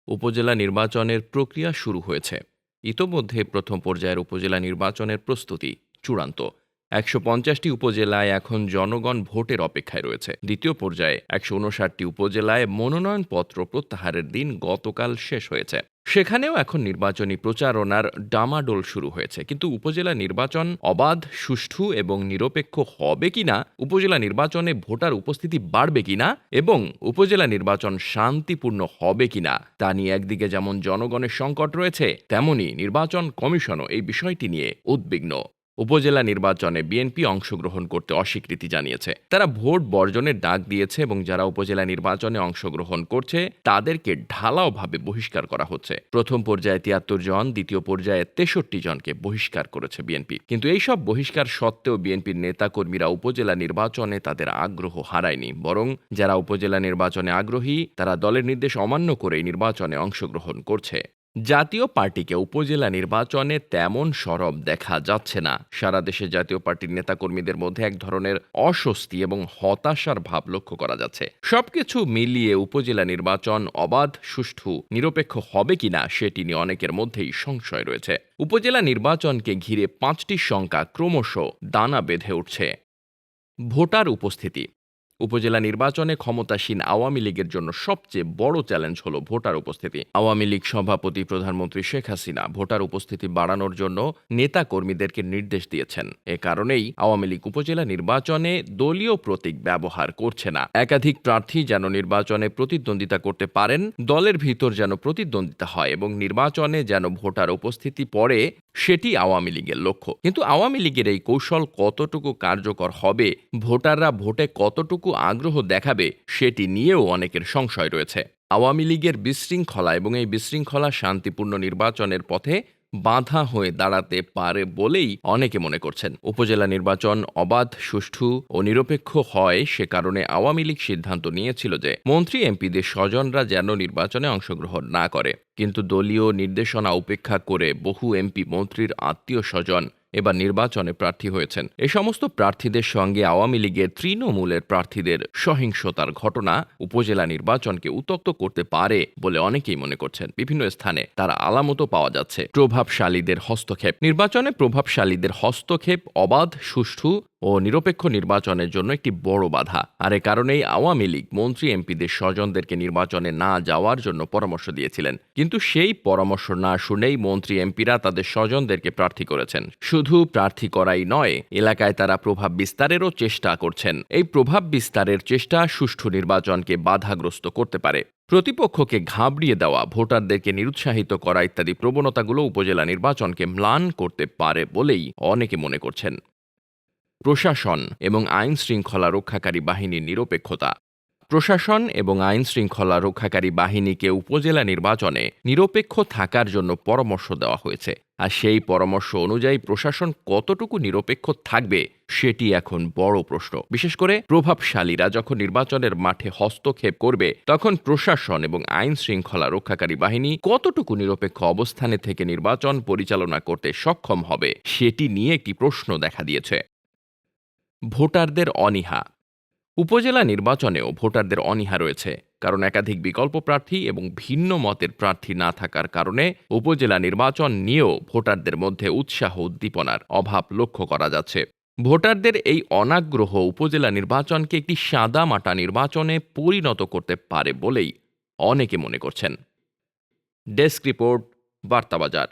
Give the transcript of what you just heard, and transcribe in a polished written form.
উপজেলা নির্বাচনের প্রক্রিয়া শুরু হয়েছে। ইতোমধ্যে প্রথম পর্যায়ের উপজেলা নির্বাচনের প্রস্তুতি চূড়ান্ত। ১৫০টি উপজেলায় এখন জনগণ ভোটের অপেক্ষায় রয়েছে। দ্বিতীয় পর্যায়ে ১৫৯টি উপজেলায় মনোনয়নপত্র প্রত্যাহারের দিন গতকাল শেষ হয়েছে। সেখানেও এখন নির্বাচনী প্রচারণার ডামাডোল শুরু হয়েছে। কিন্তু উপজেলা নির্বাচন অবাধ, সুষ্ঠু এবং নিরপেক্ষ হবে কিনা, উপজেলা নির্বাচনে ভোটার উপস্থিতি বাড়বে কিনা এবং উপজেলা নির্বাচন শান্তিপূর্ণ হবে কিনা তা নিয়ে একদিকে যেমন জনগণের সংকট রয়েছে, তেমনি নির্বাচন কমিশনও এই বিষয়টি নিয়ে উদ্বিগ্ন। উপজেলা নির্বাচনে বিএনপি অংশগ্রহণ করতে অস্বীকৃতি জানিয়েছে। তারা ভোট বর্জনের ডাক দিয়েছে এবং যারা উপজেলা নির্বাচনে অংশগ্রহণ করছে তাদেরকে ঢালাওভাবে বহিষ্কার করা হচ্ছে। প্রথম পর্যায়ে ৭৩ জন, দ্বিতীয় পর্যায়ে ৬৩ জনকে বহিষ্কার করেছে বিএনপি। কিন্তু এইসব বহিষ্কার সত্ত্বেও বিএনপির নেতাকর্মীরা উপজেলা নির্বাচনে তাদের আগ্রহ হারায়নি, বরং যারা উপজেলা নির্বাচনে আগ্রহী তারা দলের নির্দেশ অমান্য করেই নির্বাচনে অংশগ্রহণ করছে। জাতীয় পার্টিকে উপজেলা নির্বাচনে তেমন সরব দেখা যাচ্ছে না। সারা দেশে জাতীয় পার্টির নেতাকর্মীদের মধ্যে এক ধরনের অস্বস্তি এবং হতাশার ভাব লক্ষ্য করা যাচ্ছে। সবকিছু মিলিয়ে উপজেলা নির্বাচন অবাধ, সুষ্ঠু, নিরপেক্ষ হবে কিনা সেটি নিয়ে অনেকের মধ্যেই সংশয় রয়েছে। উপজেলা নির্বাচনকে ঘিরে ৫টি শঙ্কা ক্রমশ দানা বেঁধে উঠছে। ভোটার উপস্থিতি। উপজেলা নির্বাচনে ক্ষমতাসীন আওয়ামী লীগের জন্য সবচেয়ে বড় চ্যালেঞ্জ হলো ভোটার উপস্থিতি। আওয়ামী লীগ সভাপতি প্রধানমন্ত্রী শেখ হাসিনা ভোটার উপস্থিতি বাড়ানোর জন্য নেতা কর্মীদেরকে নির্দেশ দিয়েছেন। এ কারণেই আওয়ামী লীগ উপজেলা নির্বাচনে দলীয় প্রতীক ব্যবহার করছে না। একাধিক প্রার্থী যেন নির্বাচনে প্রতিদ্বন্দ্বিতা করতে পারেন, দলের ভিতর যেন প্রতিদ্বন্দ্বিতা হয় এবং নির্বাচনে যেন ভোটার উপস্থিতি পড়ে, সেটি আওয়ামী লীগের লক্ষ্য। কিন্তু আওয়ামী লীগের এই কৌশল কতটুকু কার্যকর হবে, ভোটাররা ভোটে কতটুকু আগ্রহ দেখাবে, সেটি নিয়েও অনেকের সংশয় রয়েছে। আওয়ামী লীগের বিশৃঙ্খলা এবং এই বিশৃঙ্খলা শান্তিপূর্ণ নির্বাচনের পথে বাধা হয়ে দাঁড়াতে পারে বলেই অনেকে মনে করছেন। উপজেলা নির্বাচন অবাধ, সুষ্ঠু ও নিরপেক্ষ হয়, সে কারণে আওয়ামী লীগ সিদ্ধান্ত নিয়েছিল যে মন্ত্রী এমপিদের স্বজনরা যেন নির্বাচনে অংশগ্রহণ না করে। কিন্তু দলীয় নির্দেশনা উপেক্ষা করে বহু এমপি মন্ত্রীর আত্মীয় স্বজন এবার নির্বাচনে প্রার্থী হয়েছেন। এ সমস্ত প্রার্থীদের সঙ্গে আওয়ামী লীগের তৃণমূলের প্রার্থীদের সহিংসতার ঘটনা উপজেলা নির্বাচনকে উত্তক্ত করতে পারে বলে অনেকেই মনে করছেন। বিভিন্ন স্থানে তার আলামতও পাওয়া যাচ্ছে। প্রভাবশালীদের হস্তক্ষেপ। নির্বাচনে প্রভাবশালীদের হস্তক্ষেপ অবাধ, সুষ্ঠু ও নিরপেক্ষ নির্বাচনের জন্য একটি বড় বাধা। আর এ কারণেই আওয়ামী লীগ মন্ত্রী এমপিদের স্বজনদেরকে নির্বাচনে না যাওয়ার জন্য পরামর্শ দিয়েছিলেন। কিন্তু সেই পরামর্শ না শুনেই মন্ত্রী এমপিরা তাদের স্বজনদেরকে প্রার্থী করেছেন। শুধু প্রার্থী করাই নয়, এলাকায় তারা প্রভাব বিস্তারেরও চেষ্টা করছেন। এই প্রভাব বিস্তারের চেষ্টা সুষ্ঠু নির্বাচনকে বাধাগ্রস্ত করতে পারে। প্রতিপক্ষকে ঘাবড়িয়ে দেওয়া, ভোটারদেরকে নিরুৎসাহিত করা ইত্যাদি প্রবণতাগুলো উপজেলা নির্বাচনকে ম্লান করতে পারে বলেই অনেকে মনে করছেন। প্রশাসন এবং আইন শৃঙ্খলা রক্ষাকারী বাহিনীর নিরপেক্ষতা। প্রশাসন এবং আইন শৃঙ্খলা রক্ষাকারী বাহিনীকে উপজেলা নির্বাচনে নিরপেক্ষ থাকার জন্য পরামর্শ দেওয়া হয়েছে। আর সেই পরামর্শ অনুযায়ী প্রশাসন কতটুকু নিরপেক্ষ থাকবে সেটি এখন বড় প্রশ্ন। বিশেষ করে প্রভাবশালীরা যখন নির্বাচনের মাঠে হস্তক্ষেপ করবে, তখন প্রশাসন এবং আইন শৃঙ্খলা রক্ষাকারী বাহিনী কতটুকু নিরপেক্ষ অবস্থানে থেকে নির্বাচন পরিচালনা করতে সক্ষম হবে সেটি নিয়ে একটি প্রশ্ন দেখা দিয়েছে। ভোটারদের অনীহা। উপজেলা নির্বাচনেও ভোটারদের অনীহা রয়েছে, কারণ একাধিক বিকল্প প্রার্থী এবং ভিন্ন মতের প্রার্থী না থাকার কারণে উপজেলা নির্বাচন নিয়েও ভোটারদের মধ্যে উৎসাহ উদ্দীপনার অভাব লক্ষ্য করা যাচ্ছে। ভোটারদের এই অনাগ্রহ উপজেলা নির্বাচনকে একটি সাদামাটা নির্বাচনে পরিণত করতে পারে বলেই অনেকে মনে করছেন। Desk report, বার্তাবাজার।